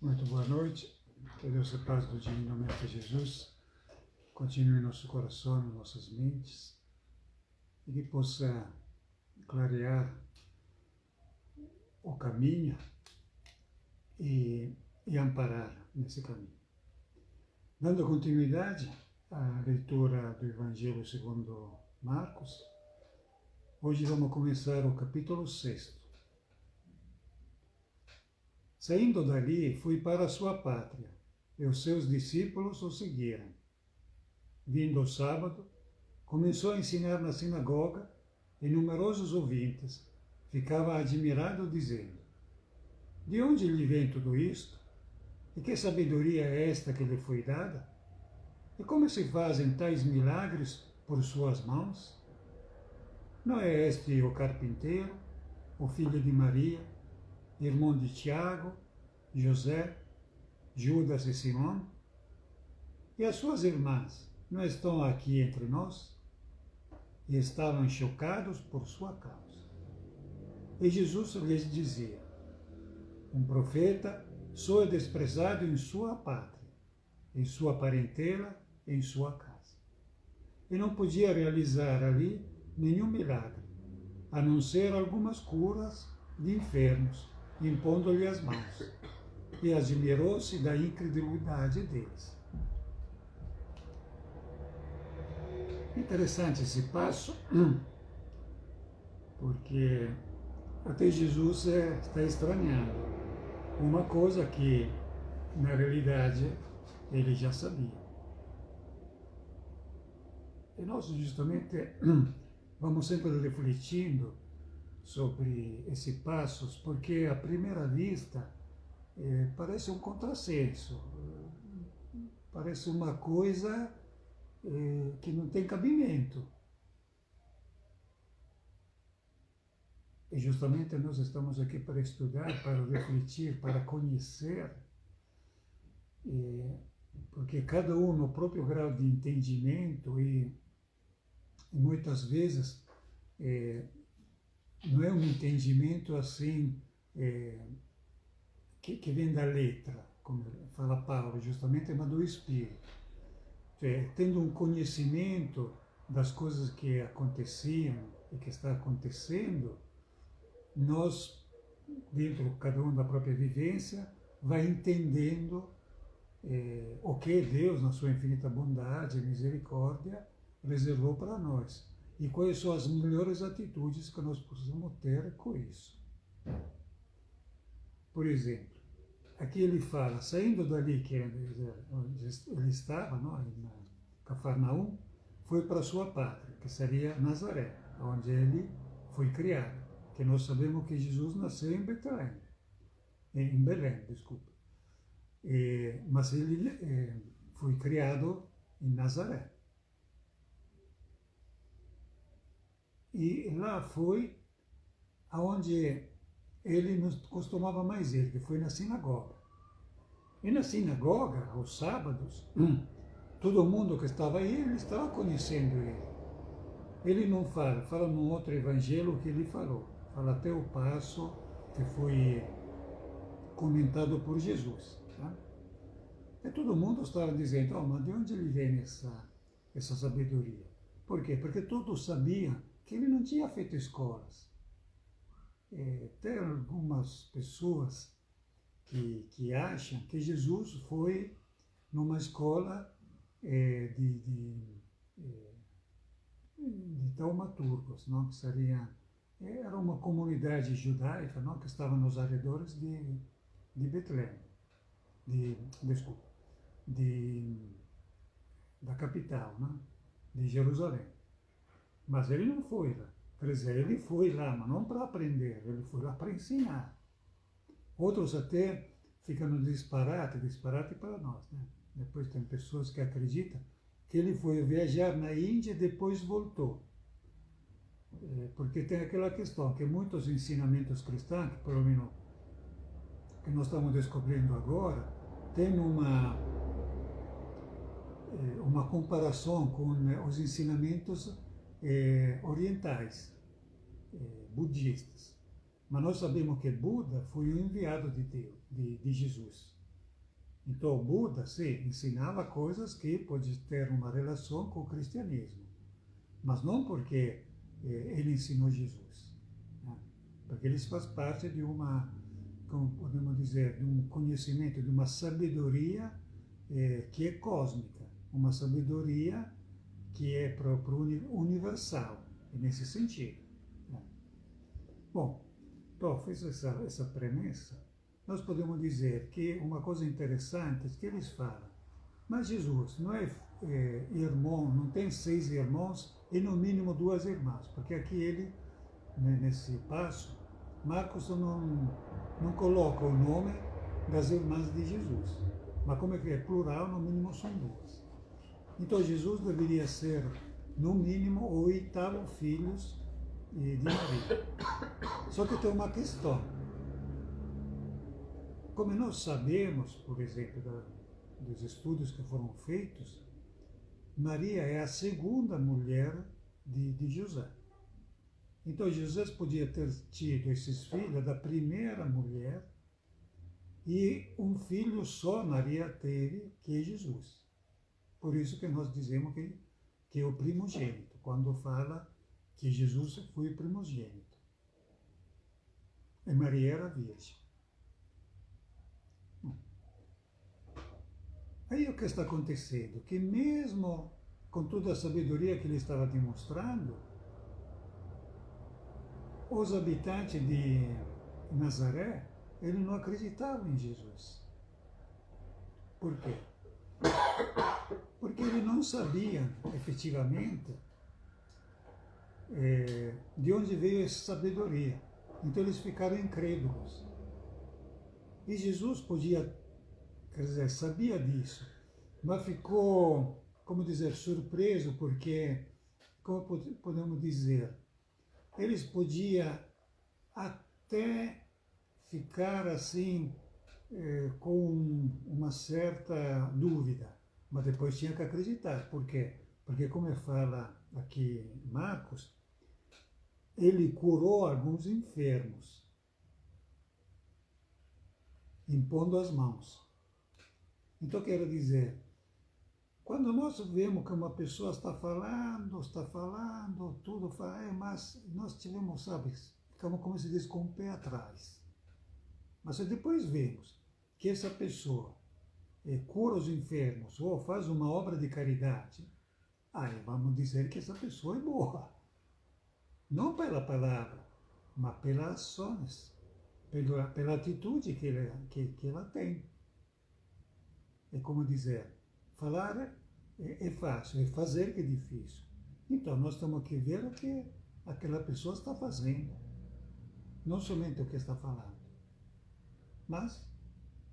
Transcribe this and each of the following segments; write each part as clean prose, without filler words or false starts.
Muito boa noite. Que Deus e paz do Divino Mestre Jesus continue em nosso coração, em nossas mentes, e que possa clarear o caminho e amparar nesse caminho. Dando continuidade à leitura do Evangelho segundo Marcos, hoje vamos começar o capítulo 6. Saindo dali, fui para a sua pátria, e os seus discípulos o seguiram. Vindo o sábado, começou a ensinar na sinagoga, e numerosos ouvintes ficavam admirados, dizendo: de onde lhe vem tudo isto? E que sabedoria é esta que lhe foi dada? E como se fazem tais milagres por suas mãos? Não é este o carpinteiro, o filho de Maria, irmão de Tiago, José, Judas e Simão? E as suas irmãs não estão aqui entre nós? E estavam chocados por sua causa. E Jesus lhes dizia: um profeta só é desprezado em sua pátria, em sua parentela, em sua casa. E não podia realizar ali nenhum milagre, a não ser algumas curas de enfermos, impondo-lhe as mãos, e admirou-se da incredulidade deles. Interessante esse passo, porque até Jesus está estranhando uma coisa que, na realidade, ele já sabia. E nós, justamente, vamos sempre refletindo sobre esses passos, porque, à primeira vista, parece um contrassenso, parece uma coisa que não tem cabimento. E justamente nós estamos aqui para estudar, para refletir, para conhecer, porque cada um no próprio grau de entendimento e muitas vezes não é um entendimento assim que vem da letra, como fala Paulo, justamente, mas do Espírito. Tendo um conhecimento das coisas que aconteciam e que está acontecendo, nós, dentro cada um da própria vivência, vai entendendo o que Deus, na sua infinita bondade e misericórdia, reservou para nós. E quais são as melhores atitudes que nós precisamos ter com isso. Por exemplo, aqui ele fala, saindo dali, que onde ele estava, não, em Cafarnaum, foi para sua pátria, que seria Nazaré, onde ele foi criado. Que nós sabemos que Jesus nasceu em Belém, desculpa. Mas ele foi criado em Nazaré. E lá foi aonde ele não costumava mais ir, que foi na sinagoga. E na sinagoga, aos sábados, todo mundo que estava aí, ele estava conhecendo ele. Ele não fala num outro evangelho que ele falou. Fala até o passo que foi comentado por Jesus. Tá? E todo mundo estava dizendo, mas de onde ele vem essa sabedoria? Por quê? Porque todos sabiam que ele não tinha feito escolas. Tem algumas pessoas que acham que Jesus foi numa escola de taumaturgos, não? Que era uma comunidade judaica, não? Que estava nos arredores de Betlém, da capital, não? De Jerusalém. Mas ele não foi lá. Quer dizer, ele foi lá, mas não para aprender, ele foi lá para ensinar. Outros até ficam no disparate para nós, né? Depois tem pessoas que acreditam que ele foi viajar na Índia e depois voltou. Porque tem aquela questão que muitos ensinamentos cristãos, que pelo menos que nós estamos descobrindo agora, tem uma comparação com os ensinamentos orientais, budistas. Mas nós sabemos que Buda foi o enviado de Deus, de Jesus. Então, o Buda, sim, ensinava coisas que podem ter uma relação com o cristianismo, mas não porque ele ensinou Jesus, né? Porque eles fazem parte de uma, como podemos dizer, de um conhecimento, de uma sabedoria que é cósmica, uma sabedoria que é universal, nesse sentido, né? Bom, então, fiz essa premissa, nós podemos dizer que uma coisa interessante é que eles falam, mas Jesus não é irmão, não tem 6 irmãos e no mínimo 2 irmãs, porque aqui ele, né, nesse passo, Marcos não coloca o nome das irmãs de Jesus, mas como é que é plural, no mínimo são 2. Então Jesus deveria ser, no mínimo, o 8º filho de Maria. Só que tem uma questão. Como nós sabemos, por exemplo, dos estudos que foram feitos, Maria é a segunda mulher de José. Então José podia ter tido esses filhos da primeira mulher e um filho só Maria teve, que é Jesus. Por isso que nós dizemos que é o primogênito, quando fala que Jesus foi o primogênito. E Maria era virgem. Aí o que está acontecendo? Que mesmo com toda a sabedoria que ele estava demonstrando, os habitantes de Nazaré, eles não acreditavam em Jesus. Por quê? Porque eles não sabiam, efetivamente, de onde veio essa sabedoria. Então eles ficaram incrédulos. E Jesus podia, quer dizer, sabia disso, mas ficou, como dizer, surpreso, porque, como podemos dizer, eles podiam até ficar assim, com uma certa dúvida, mas depois tinha que acreditar. Por quê? Porque, como fala aqui Marcos, ele curou alguns enfermos, impondo as mãos. Então, quero dizer, quando nós vemos que uma pessoa está falando, tudo fala, mas nós tivemos, sabe, ficamos, como se diz, com o pé atrás. Mas se depois vemos que essa pessoa cura os enfermos ou faz uma obra de caridade, aí vamos dizer que essa pessoa é boa. Não pela palavra, mas pelas ações, pela atitude que ela tem. É como dizer, falar é fácil, é fazer que é difícil. Então, nós temos que ver o que aquela pessoa está fazendo, não somente o que está falando. Mas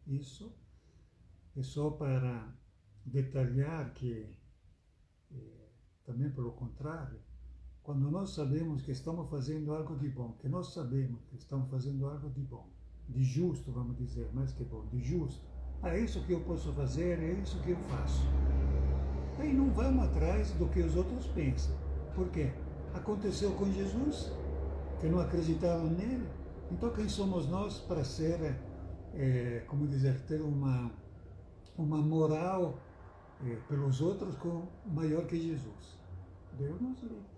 isso é só para detalhar que, também pelo contrário, quando nós sabemos que estamos fazendo algo de bom, que nós sabemos que estamos fazendo algo de bom, de justo, vamos dizer, mais que bom, de justo, é isso que eu posso fazer, é isso que eu faço. Aí não vamos atrás do que os outros pensam. Por quê? Aconteceu com Jesus, que não acreditavam nele. Então quem somos nós para ser, como dizer, ter uma moral pelos outros maior que Jesus? Deus nos livre.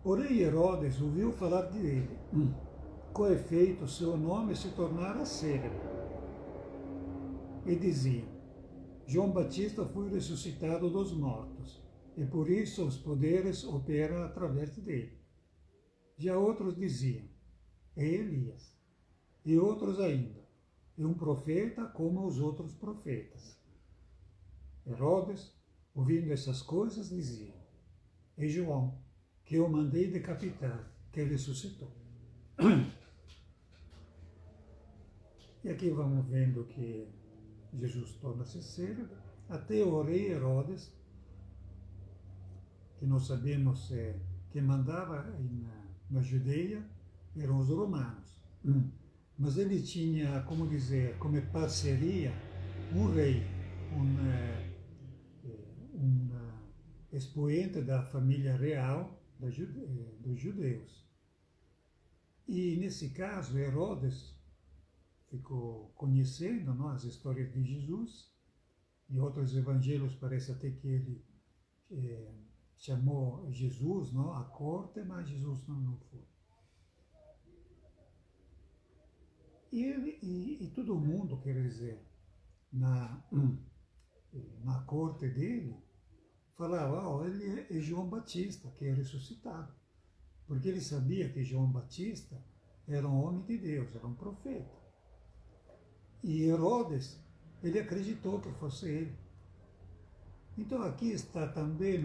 O rei Herodes ouviu falar dele. Com efeito, seu nome se tornara célebre. E dizia, João Batista foi ressuscitado dos mortos, e por isso os poderes operam através dele. Já outros diziam, é Elias. E outros ainda, é um profeta como os outros profetas. Herodes, ouvindo essas coisas, dizia, é João, que eu mandei decapitar, que ressuscitou. E aqui vamos vendo que Jesus torna-se célebre, até o rei Herodes, que nós sabemos que mandava na Judeia, eram os romanos. Mas ele tinha, como dizer, como parceria, um rei, um expoente da família real dos judeus. E nesse caso, Herodes ficou conhecendo, não, as histórias de Jesus, e outros evangelhos parece até que ele chamou Jesus, não, à corte, mas Jesus não foi. E todo mundo, quer dizer, na corte dele, falava, ele é João Batista, que é ressuscitado. Porque ele sabia que João Batista era um homem de Deus, era um profeta. E Herodes, ele acreditou que fosse ele. Então aqui está também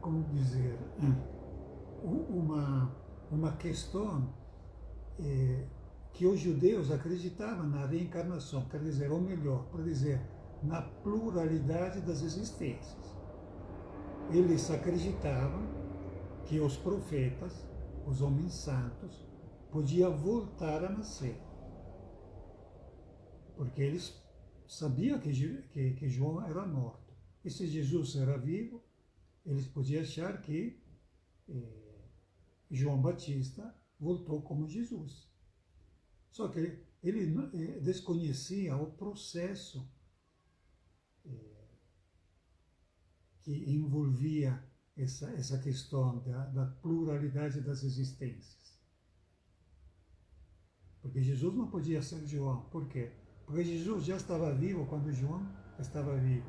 como dizer, uma questão que os judeus acreditavam na reencarnação, quer dizer, ou melhor, para dizer, na pluralidade das existências. Eles acreditavam que os profetas, os homens santos, podiam voltar a nascer. Porque eles sabiam que João era morto. E se Jesus era vivo, eles podiam achar que João Batista voltou como Jesus. Só que ele desconhecia o processo que envolvia essa questão da pluralidade das existências. Porque Jesus não podia ser João. Por quê? Porque Jesus já estava vivo quando João estava vivo.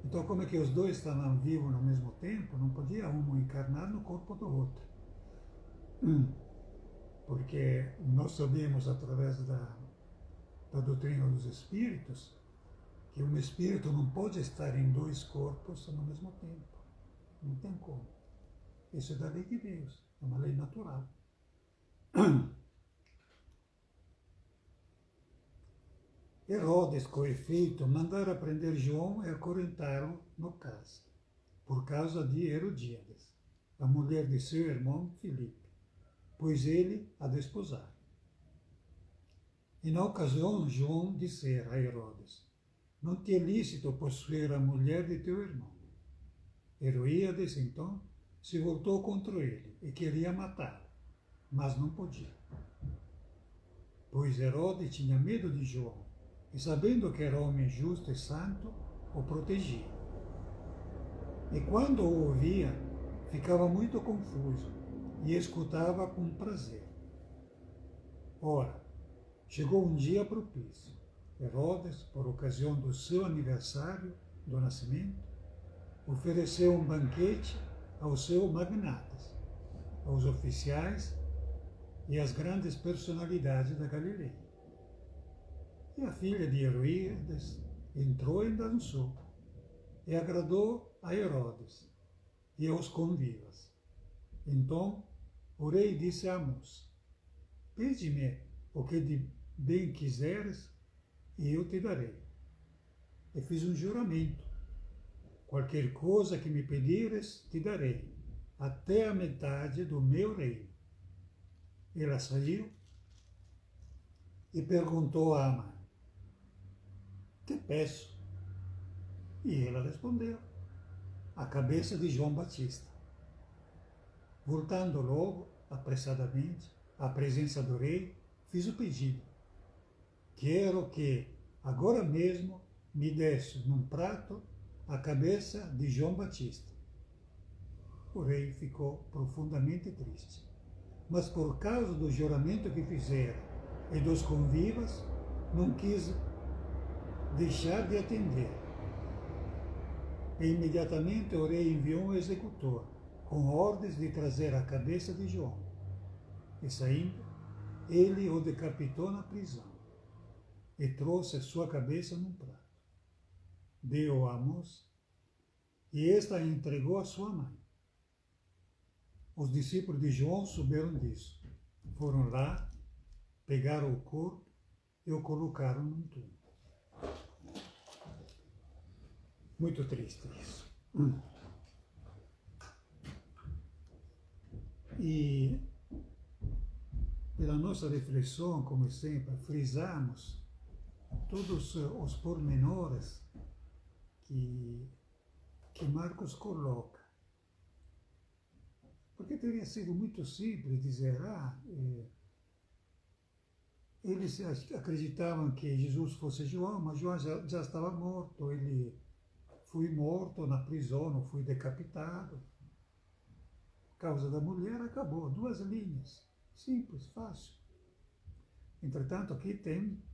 Então, como é que os dois estavam vivos no mesmo tempo? Não podia um encarnar no corpo do outro. Porque nós sabemos, através da doutrina dos espíritos, que um espírito não pode estar em dois corpos ao mesmo tempo. Não tem como. Isso é da lei de Deus, é uma lei natural. Herodes, com efeito, mandara prender João e acorrentá-lo no cárcere, por causa de Herodíades, a mulher de seu irmão Filipe, pois ele a desposara. E na ocasião, João dissera a Herodes, não te é lícito possuir a mulher de teu irmão. Herodíades, então, se voltou contra ele e queria matá-lo, mas não podia. Pois Herodes tinha medo de João, e sabendo que era homem justo e santo, o protegia. E quando o ouvia, ficava muito confuso, e escutava com prazer. Ora, chegou um dia propício. Herodes, por ocasião do seu aniversário do nascimento, ofereceu um banquete aos seus magnatas, aos oficiais e às grandes personalidades da Galileia. E a filha de Herodíades entrou e dançou, e agradou a Herodes e aos convivas. Então o rei disse à moça, pede-me o que de bem quiseres, e eu te darei. E fiz um juramento, qualquer coisa que me pedires, te darei, até a metade do meu reino. Ela saiu e perguntou à mãe, que peço? E ela respondeu, a cabeça de João Batista. Voltando logo, apressadamente, à presença do rei, fiz o pedido. Quero que, agora mesmo, me desse num prato a cabeça de João Batista. O rei ficou profundamente triste, mas por causa do juramento que fizera e dos convivas, não quis deixar de atender. E imediatamente o rei enviou um executor, com ordens de trazer a cabeça de João. E saindo, ele o decapitou na prisão, e trouxe a sua cabeça num prato. Deu à moça, e esta a entregou à sua mãe. Os discípulos de João souberam disso. Foram lá, pegaram o corpo e o colocaram num túmulo. Muito triste isso. E pela nossa reflexão, como sempre, frisamos todos os pormenores que Marcos coloca. Porque teria sido muito simples dizer, eles acreditavam que Jesus fosse João, mas João já estava morto, ele foi morto na prisão, não foi decapitado. A causa da mulher acabou, 2 linhas, simples, fácil. Entretanto, aqui tem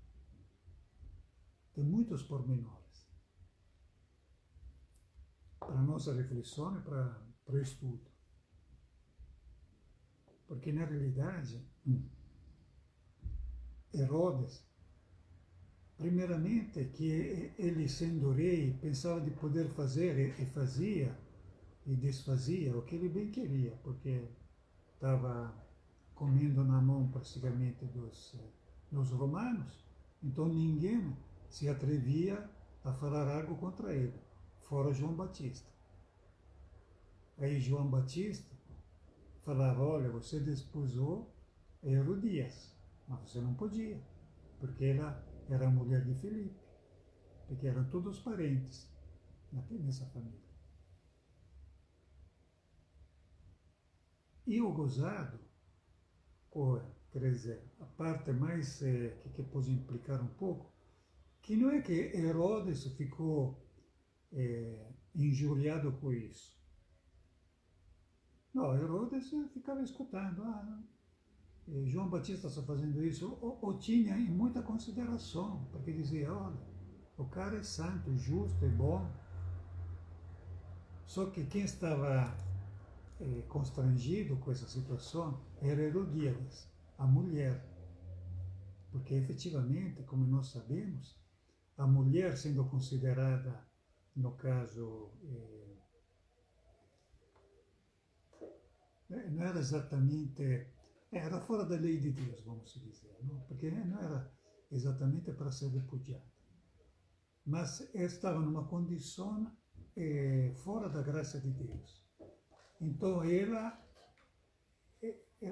muitos pormenores para a nossa reflexão e para o estudo. Porque, na realidade, Herodes, primeiramente, que ele, sendo rei, pensava de poder fazer e fazia e desfazia o que ele bem queria, porque estava comendo na mão praticamente dos romanos, então ninguém se atrevia a falar algo contra ele, fora João Batista. Aí João Batista falava, olha, você desposou Herodias, mas você não podia, porque ela era a mulher de Filipe, porque eram todos parentes nessa família. E o gozado, quer dizer, a parte mais que pode implicar um pouco, que não é que Herodes ficou injuriado com isso. Não, Herodes ficava escutando, João Batista está fazendo isso, ou tinha em muita consideração, porque dizia, olha, o cara é santo, justo e bom. Só que quem estava constrangido com essa situação era Herodíades, a mulher. Porque efetivamente, como nós sabemos, a mulher sendo considerada, no caso, não era exatamente, era fora da lei de Deus, vamos dizer, não? Porque não era exatamente para ser repudiada. Mas estava numa condição fora da graça de Deus. Então ela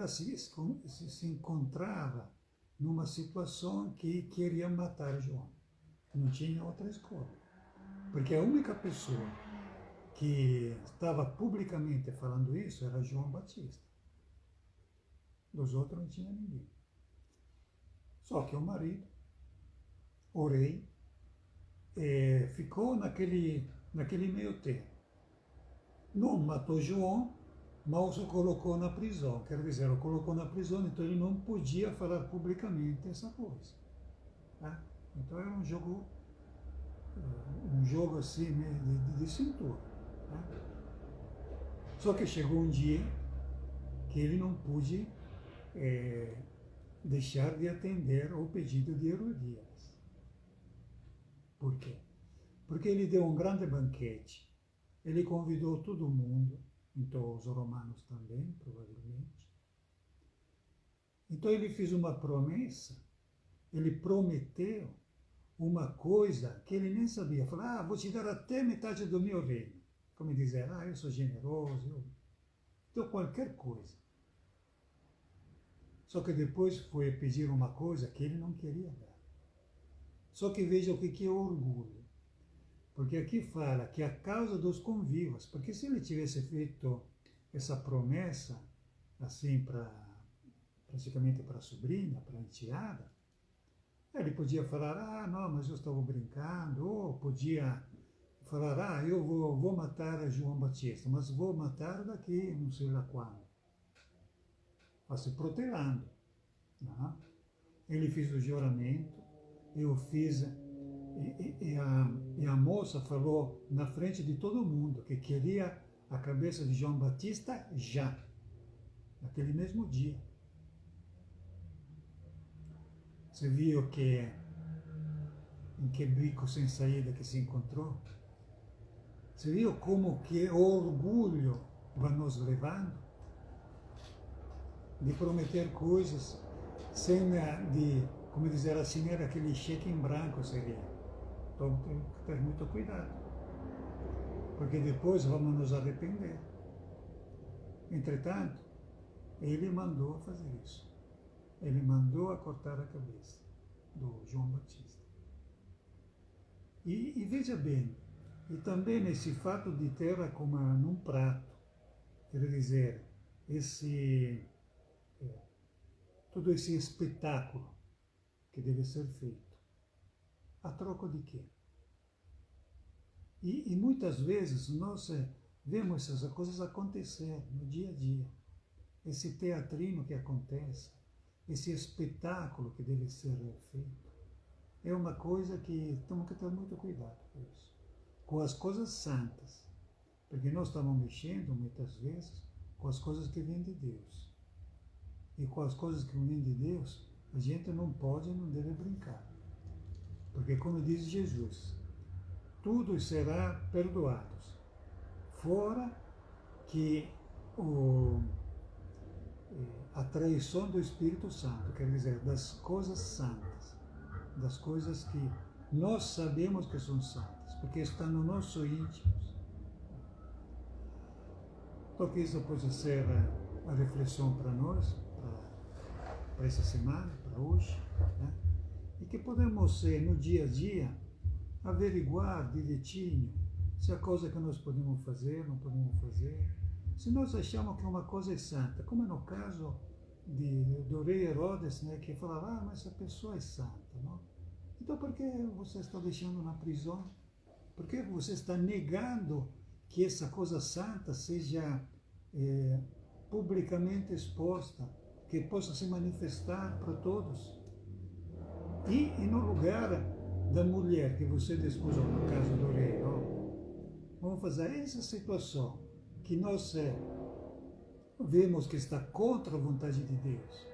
se encontrava numa situação que queria matar João. Não tinha outra escolha. Porque a única pessoa que estava publicamente falando isso era João Batista. Dos outros não tinha ninguém. Só que o marido, o rei, ficou naquele meio termo. Não matou João, mas o colocou na prisão. Quer dizer, o colocou na prisão, então ele não podia falar publicamente essa coisa. Tá? Então era um jogo assim, né, de cintura. Tá? Só que chegou um dia que ele não pôde deixar de atender ao pedido de Herodias. Por quê? Porque ele deu um grande banquete, ele convidou todo mundo, então os romanos também, provavelmente. Então ele fez uma promessa, ele prometeu uma coisa que ele nem sabia. Falou, vou te dar até metade do meu reino. Como dizer, eu sou generoso, eu dou qualquer coisa. Só que depois foi pedir uma coisa que ele não queria dar. Só que veja o que é orgulho. Porque aqui fala que a causa dos convivas, porque se ele tivesse feito essa promessa, assim, praticamente para a sobrinha, para a enteada, ele podia falar, não, mas eu estava brincando, ou podia falar, eu vou matar João Batista, mas vou matar daqui não sei lá quando. Se protelando. Não? Ele fez o juramento, eu fiz, e a moça falou na frente de todo mundo que queria a cabeça de João Batista já, naquele mesmo dia. Você viu em que bico sem saída que se encontrou? Você viu como que o orgulho vai nos levando? De prometer coisas sem, como dizer assim, era aquele cheque em branco seria. Então tem que ter muito cuidado, porque depois vamos nos arrepender. Entretanto, ele mandou fazer isso. Ele mandou a cortar a cabeça do João Batista. E veja bem, e também nesse fato de ter como num prato, quer dizer, todo esse espetáculo que deve ser feito. A troco de quê? E muitas vezes nós vemos essas coisas acontecer no dia a dia. Esse teatrino que acontece, esse espetáculo que deve ser feito, é uma coisa que temos que ter muito cuidado com isso. Com as coisas santas. Porque nós estamos mexendo, muitas vezes, com as coisas que vêm de Deus. E com as coisas que vêm de Deus, a gente não pode e não deve brincar. Porque, como diz Jesus, tudo será perdoado, fora que a traição do Espírito Santo, quer dizer, das coisas santas, das coisas que nós sabemos que são santas, porque está no nosso íntimo. Então, que isso possa ser a reflexão para nós, para essa semana, para hoje, né? E que podemos, no dia a dia, averiguar direitinho se a coisa que nós podemos fazer, não podemos fazer, se nós achamos que uma coisa é santa, como no caso do rei Herodes, né, que falava, mas essa pessoa é santa, não? Então por que você está deixando na prisão? Por que você está negando que essa coisa santa seja publicamente exposta, que possa se manifestar para todos? E no lugar da mulher que você desposou, no caso do rei, não? Vamos fazer essa situação que nós vemos que está contra a vontade de Deus.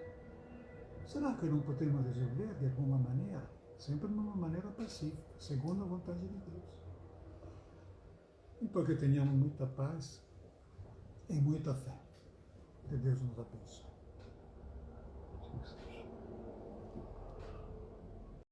Será que não podemos resolver de alguma maneira? Sempre de uma maneira pacífica, segundo a vontade de Deus. Então que tenhamos muita paz e muita fé. Que Deus nos abençoe.